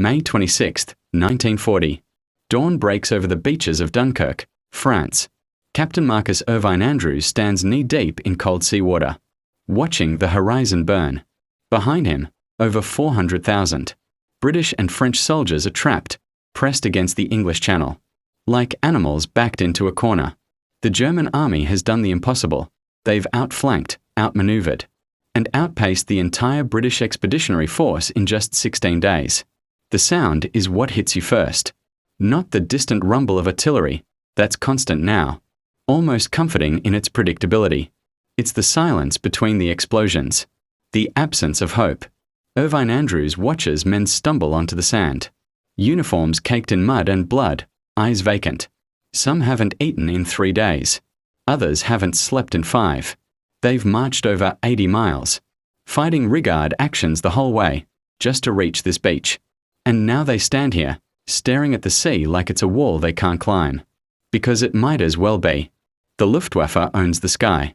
May 26, 1940. Dawn breaks over the beaches of Dunkirk, France. Captain Marcus Irvine Andrews stands knee-deep in cold seawater, watching the horizon burn. Behind him, over 400,000 British and French soldiers are trapped, pressed against the English Channel. Like animals backed into a corner. The German army has done the impossible. They've outflanked, outmaneuvered, and outpaced the entire British expeditionary force in just 16 days. The sound is what hits you first. Not the distant rumble of artillery, that's constant now, almost comforting in its predictability. It's the silence between the explosions, the absence of hope. Irvine Andrews watches men stumble onto the sand. Uniforms caked in mud and blood, eyes vacant. Some haven't eaten in 3 days. Others haven't slept in 5. They've marched over 80 miles, fighting rigard actions the whole way, just to reach this beach. And now they stand here, staring at the sea like it's a wall they can't climb. Because it might as well be. The Luftwaffe owns the sky.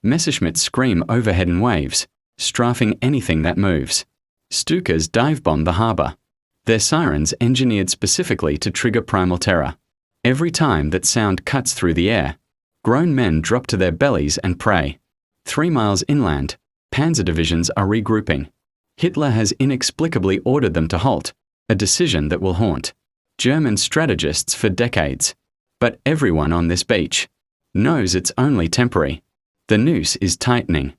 Messerschmitts scream overhead in waves, strafing anything that moves. Stukas dive-bomb the harbour. Their sirens engineered specifically to trigger primal terror. Every time that sound cuts through the air, grown men drop to their bellies and pray. 3 miles inland, panzer divisions are regrouping. Hitler has inexplicably ordered them to halt, a decision that will haunt German strategists for decades. But everyone on this beach knows it's only temporary. The noose is tightening.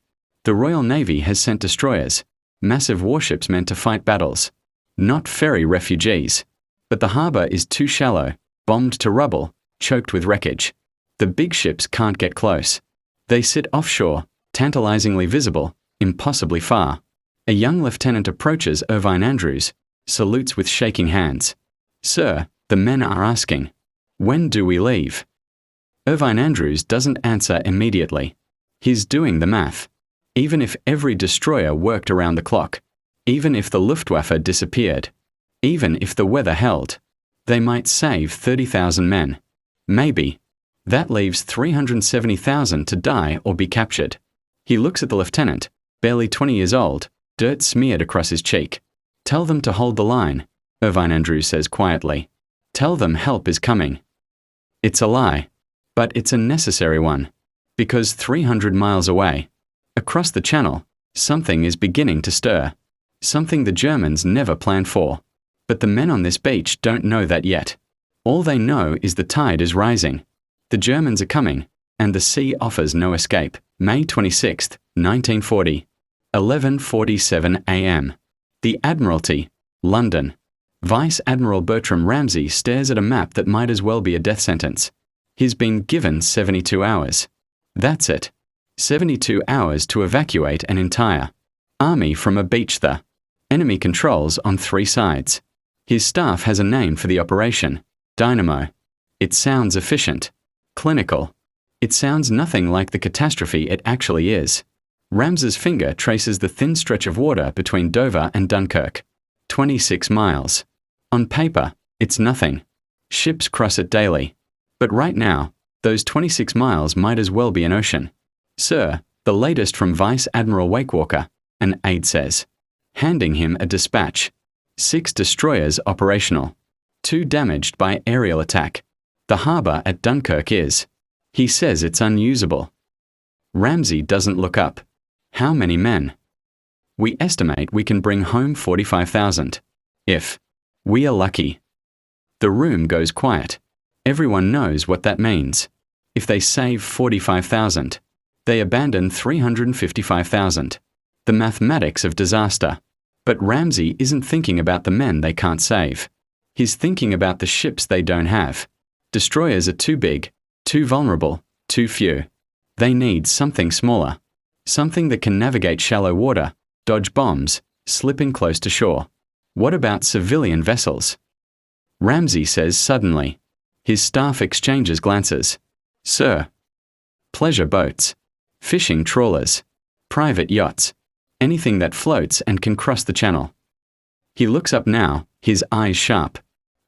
The Royal Navy has sent destroyers, massive warships meant to fight battles, not ferry refugees. But the harbour is too shallow, bombed to rubble, choked with wreckage. The big ships can't get close. They sit offshore, tantalizingly visible, impossibly far. A young lieutenant approaches Irvine Andrews, salutes with shaking hands. "Sir," the men are asking, "when do we leave?" Irvine Andrews doesn't answer immediately. He's doing the math. Even if every destroyer worked around the clock, even if the Luftwaffe disappeared, even if the weather held, they might save 30,000 men. Maybe. That leaves 370,000 to die or be captured. He looks at the lieutenant, barely 20 years old, dirt smeared across his cheek. "Tell them to hold the line," Irvine Andrews says quietly. "Tell them help is coming." It's a lie, but it's a necessary one. Because 300 miles away, across the channel, something is beginning to stir. Something the Germans never planned for. But the men on this beach don't know that yet. All they know is the tide is rising. The Germans are coming, and the sea offers no escape. May 26, 1940, 11:47 a.m. The Admiralty, London. Vice Admiral Bertram Ramsay stares at a map that might as well be a death sentence. He's been given 72 hours. That's it. 72 hours to evacuate an entire army from a beach. The enemy controls on 3 sides. His staff has a name for the operation: Dynamo. It sounds efficient, clinical. It sounds nothing like the catastrophe it actually is. Ramsay's finger traces the thin stretch of water between Dover and Dunkirk. 26 miles. On paper, it's nothing. Ships cross it daily. But right now, those 26 miles might as well be an ocean. "Sir," the latest from Vice Admiral Wakewalker, an aide says, handing him a dispatch. 6 destroyers operational. 2 damaged by aerial attack. The harbour at Dunkirk is. He says it's unusable. Ramsay doesn't look up. How many men? "We estimate we can bring home 45,000. If we are lucky." The room goes quiet. Everyone knows what that means. If they save 45,000, they abandon 355,000. The mathematics of disaster. But Ramsay isn't thinking about the men they can't save. He's thinking about the ships they don't have. Destroyers are too big, too vulnerable, too few. They need something smaller. Something that can navigate shallow water, dodge bombs, slip in close to shore. What about civilian vessels? Ramsay says suddenly. His staff exchanges glances. "Sir." Pleasure boats, fishing trawlers, private yachts, anything that floats and can cross the channel. He looks up now, his eyes sharp.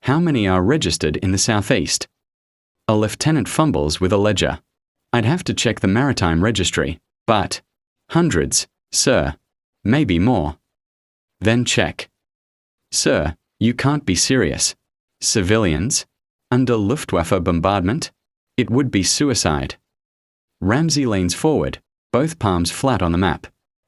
How many are registered in the southeast? A lieutenant fumbles with a ledger. "I'd have to check the maritime registry, but hundreds, sir. Maybe more." Then check. "Sir, You can't be serious. Civilians? Under Luftwaffe bombardment? It would be suicide. Ramsey leans forward, both palms flat on the map.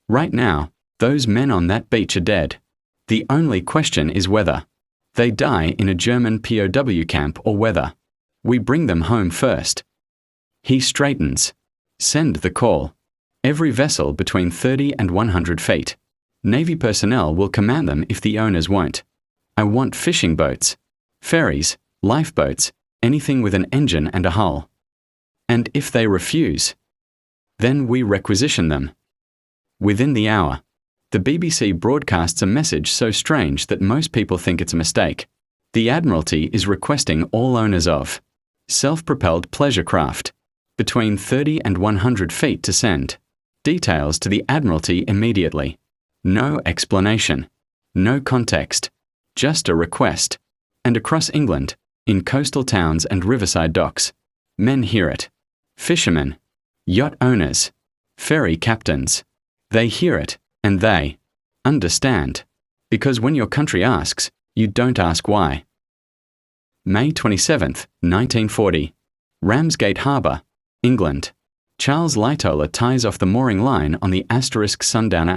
Right now, those men on that beach are dead. The only question is whether they die in a German POW camp or whether we bring them home first. He straightens. Send the call. Every vessel between 30 and 100 feet. Navy personnel will command them if the owners won't. I want fishing boats, ferries, lifeboats, anything with an engine and a hull. And if they refuse, then we requisition them. Within the hour, the BBC broadcasts a message so strange that most people think it's a mistake. The Admiralty is requesting all owners of self-propelled pleasure craft between 30 and 100 feet to send details to the Admiralty immediately. No explanation, no context, just a request. And across England, in coastal towns and riverside docks, men hear it. Fishermen, yacht owners, ferry captains, they hear it, and they understand. Because when your country asks, you don't ask why. May 27, 1940. Ramsgate Harbour, England. Charles Lightoller ties off the mooring line on the Sundowner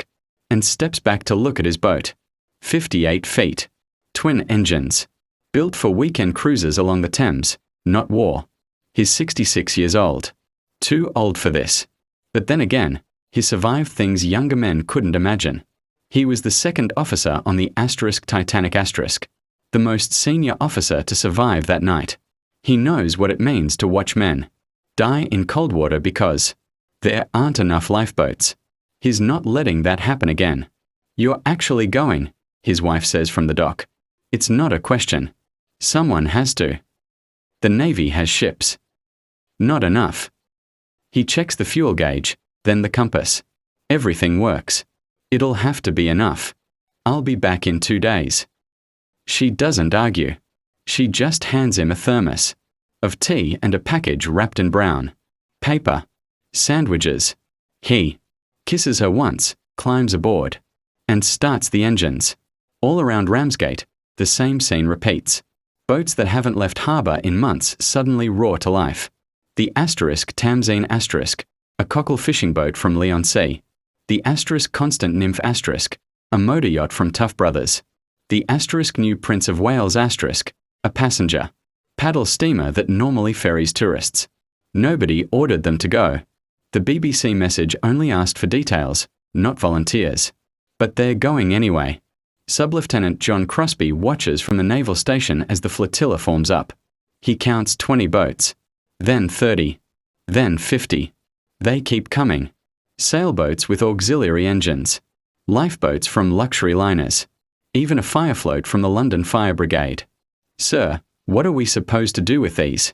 *, and steps back to look at his boat. 58 feet. Twin engines. Built for weekend cruises along the Thames, not war. He's 66 years old. Too old for this. But then again, he survived things younger men couldn't imagine. He was the second officer on the Titanic *, the most senior officer to survive that night. He knows what it means to watch men die in cold water because there aren't enough lifeboats. He's not letting that happen again. You're actually going, his wife says from the dock. It's not a question. Someone has to. The Navy has ships. Not enough. He checks the fuel gauge, then the compass. Everything works. It'll have to be enough. I'll be back in 2 days. She doesn't argue. She just hands him a thermos of tea and a package wrapped in brown paper. Sandwiches. He kisses her once, climbs aboard, and starts the engines. All around Ramsgate, the same scene repeats. Boats that haven't left harbour in months suddenly roar to life. The Tamzine *, a cockle fishing boat from Leigh-on-Sea. The Constant Nymph *, a motor yacht from Tough Brothers. The New Prince of Wales *, a passenger paddle steamer that normally ferries tourists. Nobody ordered them to go. The BBC message only asked for details, not volunteers. But they're going anyway. Sub-Lieutenant John Crosby watches from the naval station as the flotilla forms up. He counts 20 boats, then 30, then 50. They keep coming. Sailboats with auxiliary engines, lifeboats from luxury liners, even a fire float from the London Fire Brigade. Sir, what are we supposed to do with these?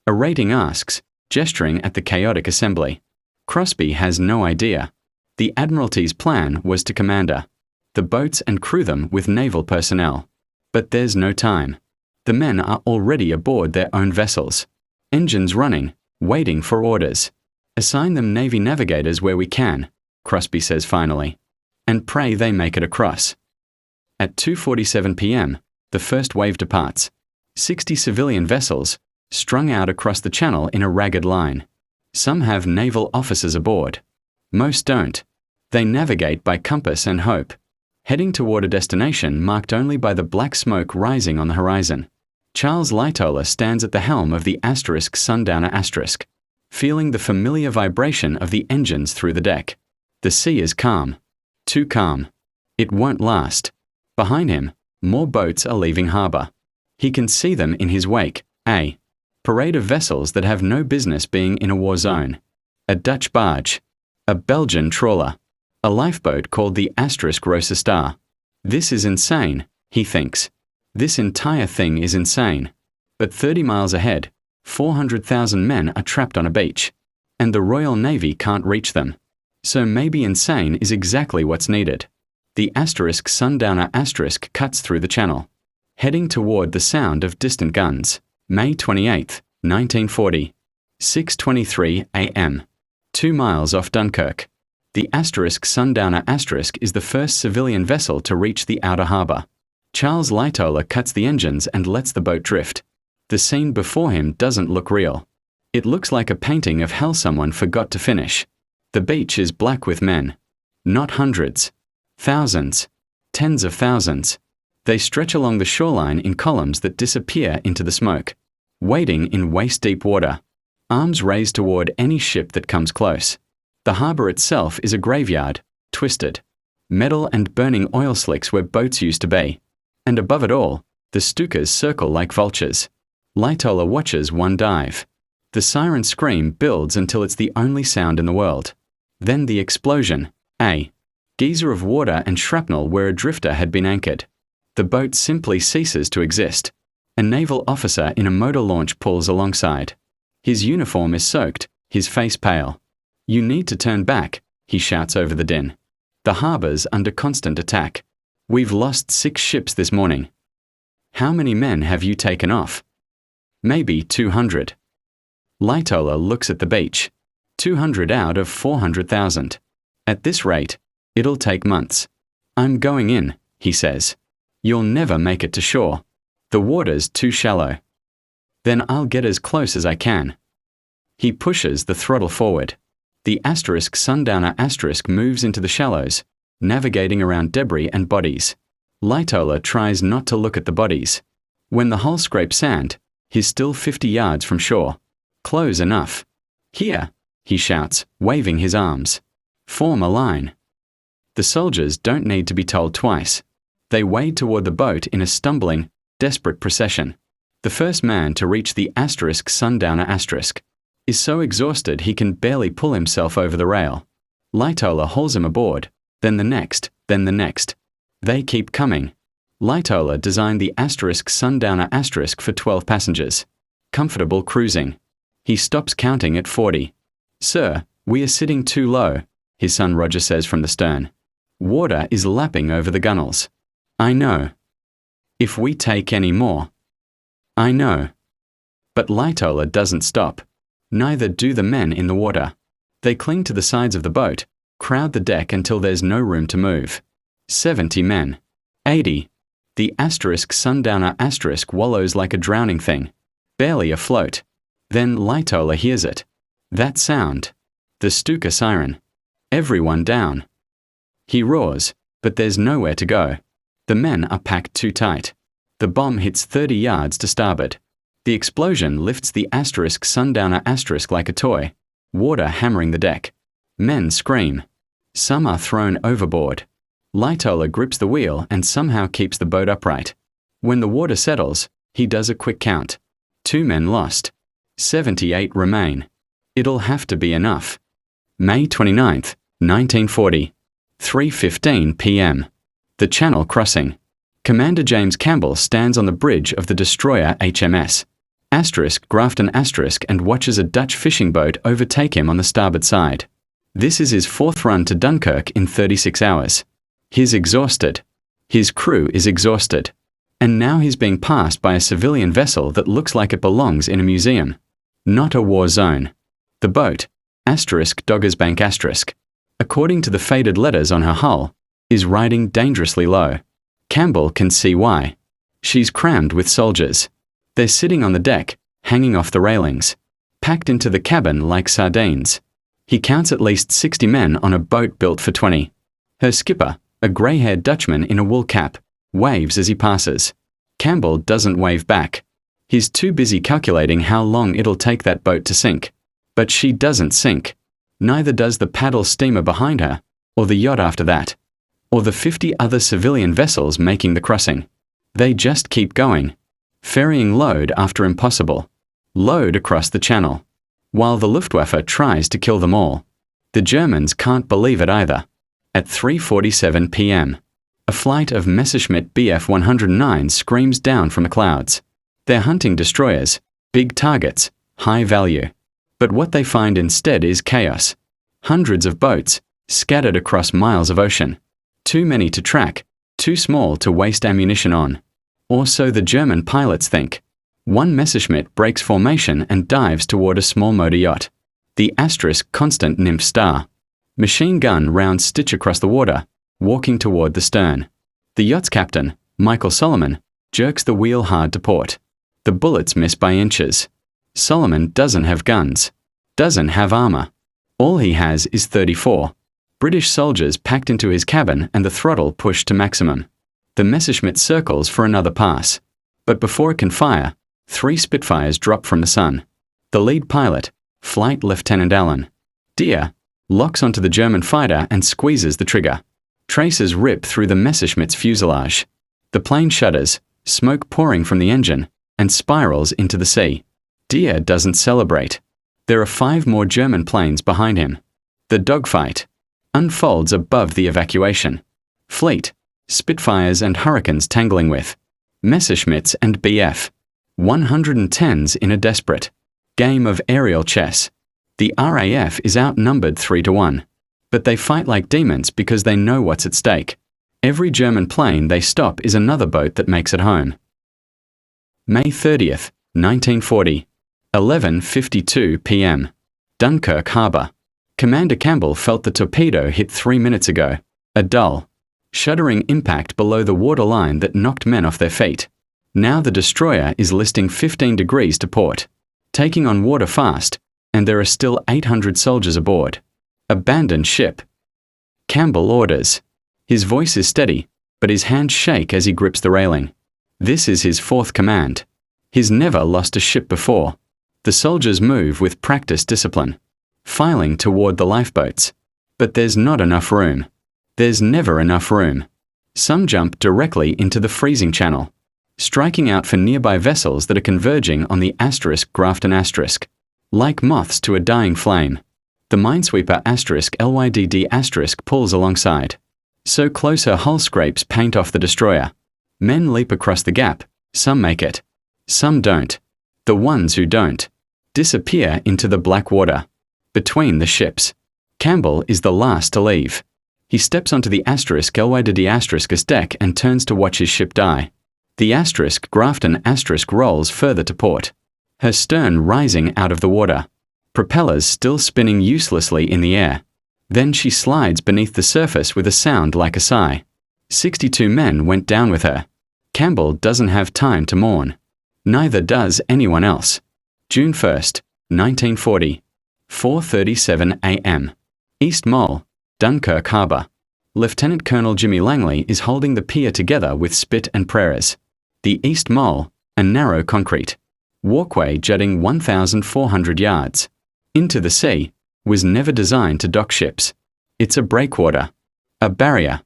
A rating asks, gesturing at the chaotic assembly. Crosby has no idea. The Admiralty's plan was to commander the boats and crew them with naval personnel. But there's no time. The men are already aboard their own vessels. Engines running, waiting for orders. Assign them Navy navigators where we can, Crosby says finally, and pray they make it across. At 2:47 p.m., the first wave departs. 60 civilian vessels, strung out across the channel in a ragged line. Some have naval officers aboard. Most don't. They navigate by compass and hope, heading toward a destination marked only by the black smoke rising on the horizon. Charles Lightoller stands at the helm of the Sundowner *, feeling the familiar vibration of the engines through the deck. The sea is calm. Too calm. It won't last. Behind him, more boats are leaving harbour. He can see them in his wake, a parade of vessels that have no business being in a war zone. A Dutch barge. A Belgian trawler. A lifeboat called the Rosa Star. This is insane, he thinks. This entire thing is insane. But 30 miles ahead, 400,000 men are trapped on a beach, and the Royal Navy can't reach them. So maybe insane is exactly what's needed. The Sundowner * cuts through the channel, heading toward the sound of distant guns. May 28, 1940. 6:23 a.m. 2 miles off Dunkirk. The Sundowner * is the first civilian vessel to reach the outer harbour. Charles Lightoller cuts the engines and lets the boat drift. The scene before him doesn't look real. It looks like a painting of hell someone forgot to finish. The beach is black with men. Not hundreds. Thousands. Tens of thousands. They stretch along the shoreline in columns that disappear into the smoke, wading in waist-deep water, arms raised toward any ship that comes close. The harbor itself is a graveyard, twisted. Metal and burning oil slicks where boats used to be. And above it all, the Stukas circle like vultures. Lightoller watches one dive. The siren scream builds until it's the only sound in the world. Then the explosion. A geyser of water and shrapnel where a drifter had been anchored. The boat simply ceases to exist. A naval officer in a motor launch pulls alongside. His uniform is soaked, his face pale. "You need to turn back," he shouts over the din. "The harbor's under constant attack. We've lost 6 ships this morning." "How many men have you taken off?" "Maybe 200. Lightoller looks at the beach. 200 out of 400,000. "At this rate, it'll take months." "I'm going in," he says. "You'll never make it to shore. The water's too shallow." "Then I'll get as close as I can." He pushes the throttle forward. The Sundowner moves into the shallows, navigating around debris and bodies. Lightoller tries not to look at the bodies. When the hull scrapes sand, he's still 50 yards from shore. Close enough. "Here," he shouts, waving his arms. "Form a line." The soldiers don't need to be told twice. They wade toward the boat in a stumbling, desperate procession. The first man to reach the Sundowner is so exhausted he can barely pull himself over the rail. Lightoller hauls him aboard, then the next, then the next. They keep coming. Lightoller designed the Sundowner for 12 passengers. Comfortable cruising. He stops counting at 40. "Sir, we are sitting too low," his son Roger says from the stern. "Water is lapping over the gunnels." "I know." "If we take any more." "I know." But Lightoller doesn't stop. Neither do the men in the water. They cling to the sides of the boat, crowd the deck until there's no room to move. 70 men. 80. The Sundowner wallows like a drowning thing, barely afloat. Then Lightoller hears it. That sound. The Stuka siren. Everyone down. He roars, but there's nowhere to go. The men are packed too tight. The bomb hits 30 yards to starboard. The explosion lifts the Sundowner like a toy, water hammering the deck. Men scream. Some are thrown overboard. Lightoller grips the wheel and somehow keeps the boat upright. When the water settles, he does a quick count. 2 men lost. 78 remain. It'll have to be enough. May 29, 1940. 3:15 p.m. The Channel crossing. Commander James Campbell stands on the bridge of the destroyer HMS Grafton and watches a Dutch fishing boat overtake him on the starboard side. This is his 4th run to Dunkirk in 36 hours. He's exhausted. His crew is exhausted. And now he's being passed by a civilian vessel that looks like it belongs in a museum. Not a war zone. The boat, Doggersbank according to the faded letters on her hull, is riding dangerously low. Campbell can see why. She's crammed with soldiers. They're sitting on the deck, hanging off the railings, packed into the cabin like sardines. He counts at least 60 men on a boat built for 20. Her skipper, a grey-haired Dutchman in a wool cap, waves as he passes. Campbell doesn't wave back. He's too busy calculating how long it'll take that boat to sink. But she doesn't sink. Neither does the paddle steamer behind her, or the yacht after that, or the 50 other civilian vessels making the crossing. They just keep going, ferrying load after impossible. Load across the channel. While the Luftwaffe tries to kill them all. The Germans can't believe it either. At 3:47 p.m., a flight of Messerschmitt Bf 109 screams down from the clouds. They're hunting destroyers, big targets, high value. But what they find instead is chaos. Hundreds of boats, scattered across miles of ocean. Too many to track, too small to waste ammunition on. Or so the German pilots think. One Messerschmitt breaks formation and dives toward a small motor yacht. The Constant Nymph Star. Machine gun rounds stitch across the water, walking toward the stern. The yacht's captain, Michael Solomon jerks the wheel hard to port. The bullets miss by inches. Solomon doesn't have guns, doesn't have armor. All he has is 34 British soldiers packed into his cabin and the throttle pushed to maximum. The Messerschmitt circles for another pass. But before it can fire, 3 Spitfires drop from the sun. The lead pilot, Flight Lieutenant Allen Deer, locks onto the German fighter and squeezes the trigger. Traces rip through the Messerschmitt's fuselage. The plane shudders, smoke pouring from the engine, and spirals into the sea. Deer doesn't celebrate. There are 5 more German planes behind him. The dogfight unfolds above the evacuation. Fleet, Spitfires and Hurricanes tangling with Messerschmitts and Bf 110s in a desperate game of aerial chess. The RAF is outnumbered 3-1, but they fight like demons because they know what's at stake. Every German plane they stop is another boat that makes it home. May 30th, 1940, 11:52 p.m. Dunkirk Harbour. Commander Campbell felt the torpedo hit 3 minutes ago, a dull, shuddering impact below the waterline that knocked men off their feet. Now the destroyer is listing 15 degrees to port, taking on water fast, and there are still 800 soldiers aboard. Abandon ship. Campbell orders. His voice is steady, but his hands shake as he grips the railing. This is his 4th command. He's never lost a ship before. The soldiers move with practiced discipline, filing toward the lifeboats. But there's not enough room. There's never enough room. Some jump directly into the freezing channel, striking out for nearby vessels that are converging on the Grafton *, like moths to a dying flame. The minesweeper *LYDD* pulls alongside. So close her hull scrapes paint off the destroyer. Men leap across the gap. Some make it. Some don't. The ones who don't disappear into the black water between the ships. Campbell is the last to leave. He steps onto the *LYDD*'s deck and turns to watch his ship die. The Grafton * rolls further to port, her stern rising out of the water, propellers still spinning uselessly in the air. Then she slides beneath the surface with a sound like a sigh. 62 men went down with her. Campbell doesn't have time to mourn. Neither does anyone else. June 1st, 1940, 4:37 a.m. East Mole, Dunkirk Harbour. Lieutenant Colonel Jimmy Langley is holding the pier together with spit and prayers. The East Mole, a narrow concrete walkway jutting 1,400 yards into the sea, was never designed to dock ships. It's a breakwater, a barrier.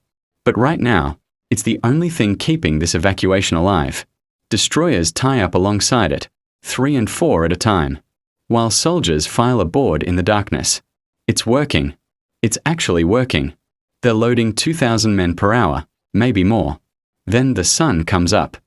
But right now, it's the only thing keeping this evacuation alive. Destroyers tie up alongside it, 3 and 4 at a time, while soldiers file aboard in the darkness. It's working. It's actually working. They're loading 2,000 men per hour, maybe more. Then the sun comes up.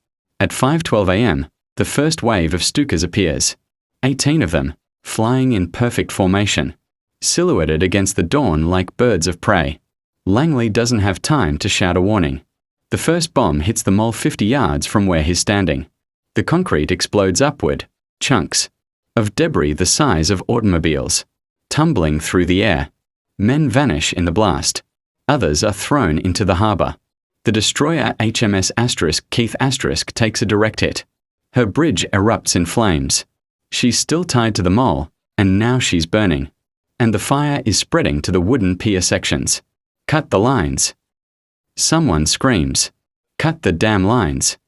At 5:12 a.m., the first wave of Stukas appears. 18 of them, flying in perfect formation, silhouetted against the dawn like birds of prey. Langley doesn't have time to shout a warning. The first bomb hits the mole 50 yards from where he's standing. The concrete explodes upward, chunks of debris the size of automobiles, tumbling through the air. Men vanish in the blast. Others are thrown into the harbour. The destroyer HMS Keith * takes a direct hit. Her bridge erupts in flames. She's still tied to the mole, and now she's burning. And the fire is spreading to the wooden pier sections. Cut the lines. Someone screams. Cut the damn lines.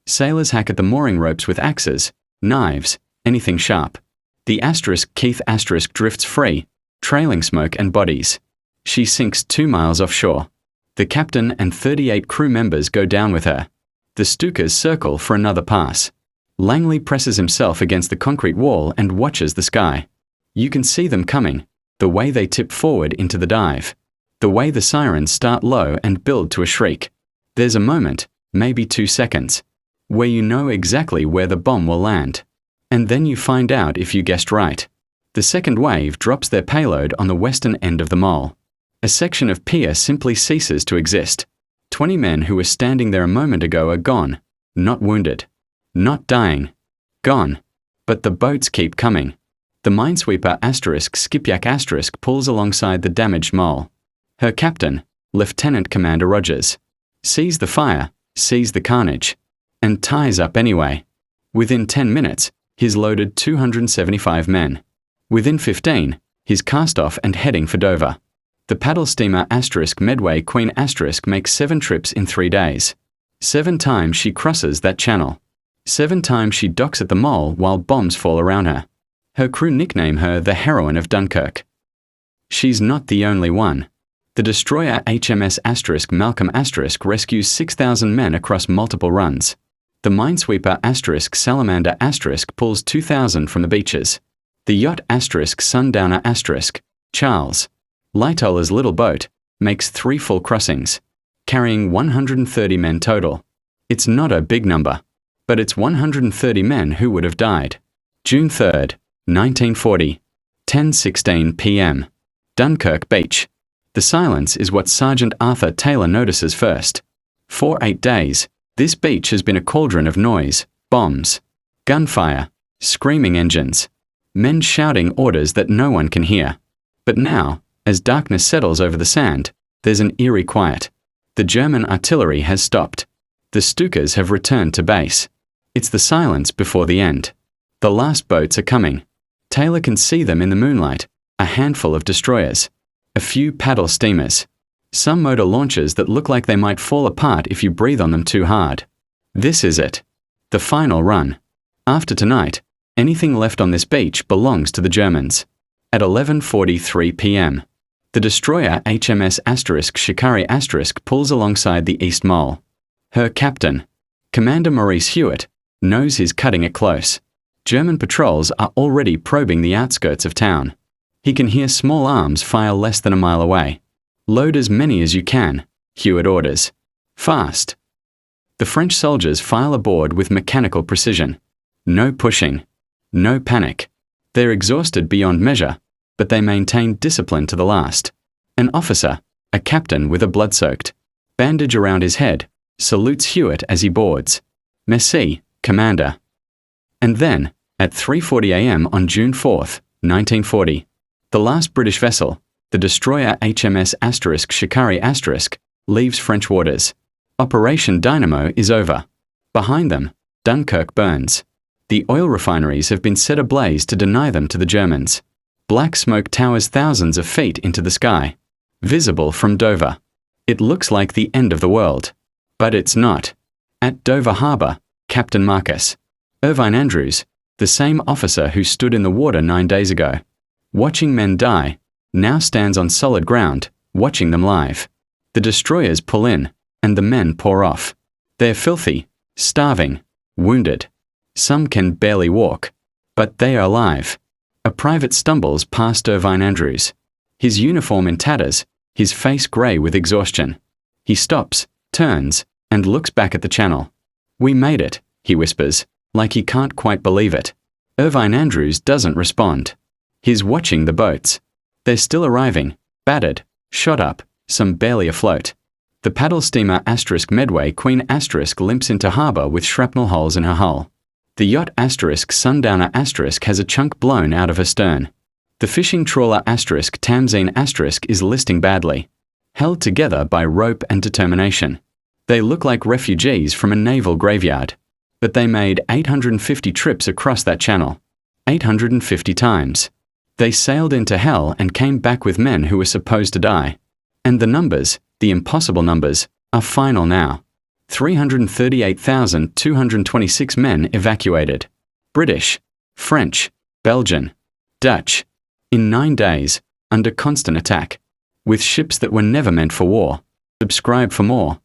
Sailors hack at the mooring ropes with axes, knives, anything sharp. The Keith * drifts free, trailing smoke and bodies. She sinks 2 miles offshore. The captain and 38 crew members go down with her. The Stukas circle for another pass. Langley presses himself against the concrete wall and watches the sky. You can see them coming, the way they tip forward into the dive, the way the sirens start low and build to a shriek. There's a moment, maybe 2 seconds, where you know exactly where the bomb will land. And then you find out if you guessed right. The second wave drops their payload on the western end of the mole. A section of pier simply ceases to exist. 20 men who were standing there a moment ago are gone, not wounded, not dying, gone. But the boats keep coming. The minesweeper Skipjack * pulls alongside the damaged mole. Her captain, Lieutenant Commander Rogers, sees the fire sees the carnage, and ties up anyway. Within 10 minutes, he's loaded 275 men. Within 15, he's cast off and heading for Dover. The paddle steamer Medway Queen makes 7 trips in 3 days. 7 times she crosses that channel. 7 times she docks at the mole while bombs fall around her. Her crew nickname her the heroine of Dunkirk. She's not the only one. The destroyer HMS Malcolm rescues 6,000 men across multiple runs. The minesweeper Salamander pulls 2,000 from the beaches. The yacht Sundowner Charles, Lightola's little boat, makes 3 full crossings, carrying 130 men total. It's not a big number, but it's 130 men who would have died. June 3, 1940, 10:16 p.m. Dunkirk Beach. The silence is what Sergeant Arthur Taylor notices first. For 8 days, this beach has been a cauldron of noise, bombs, gunfire, screaming engines, men shouting orders that no one can hear. But now, as darkness settles over the sand, there's an eerie quiet. The German artillery has stopped. The Stukas have returned to base. It's the silence before the end. The last boats are coming. Taylor can see them in the moonlight, a handful of destroyers, a few paddle steamers, some motor launchers that look like they might fall apart if you breathe on them too hard. This is it. The final run. After tonight, anything left on this beach belongs to the Germans. At 11:43 p.m., the destroyer HMS Shikari pulls alongside the East Mole. Her captain, Commander Maurice Hewitt, knows he's cutting it close. German patrols are already probing the outskirts of town. He can hear small arms fire less than a mile away. Load as many as you can, Hewitt orders. Fast. The French soldiers file aboard with mechanical precision. No pushing. No panic. They're exhausted beyond measure, but they maintain discipline to the last. An officer, a captain with a blood-soaked bandage around his head, salutes Hewitt as he boards. Merci, Commander. And then, at 3:40 a.m. on June 4, 1940, the last British vessel, the destroyer HMS Shikari leaves French waters. Operation Dynamo is over. Behind them, Dunkirk burns. The oil refineries have been set ablaze to deny them to the Germans. Black smoke towers thousands of feet into the sky, visible from Dover. It looks like the end of the world. But it's not. At Dover Harbour, Captain Marcus Irvine Andrews, the same officer who stood in the water 9 days ago, watching men die, now stands on solid ground, watching them live. The destroyers pull in, and the men pour off. They're filthy, starving, wounded. Some can barely walk, but they are alive. A private stumbles past Irvine Andrews, his uniform in tatters, his face grey with exhaustion. He stops, turns, and looks back at the channel. "We made it," he whispers, like he can't quite believe it. Irvine Andrews doesn't respond. He's watching the boats. They're still arriving, battered, shot up, some barely afloat. The paddle steamer Medway Queen limps into harbour with shrapnel holes in her hull. The yacht Sundowner has a chunk blown out of her stern. The fishing trawler Tamzine is listing badly, held together by rope and determination. They look like refugees from a naval graveyard, but they made 850 trips across that channel. 850 times. They sailed into hell and came back with men who were supposed to die. And the numbers, the impossible numbers, are final now. 338,226 men evacuated. British, French, Belgian, Dutch. In 9 days, under constant attack. With ships that were never meant for war. Subscribe for more.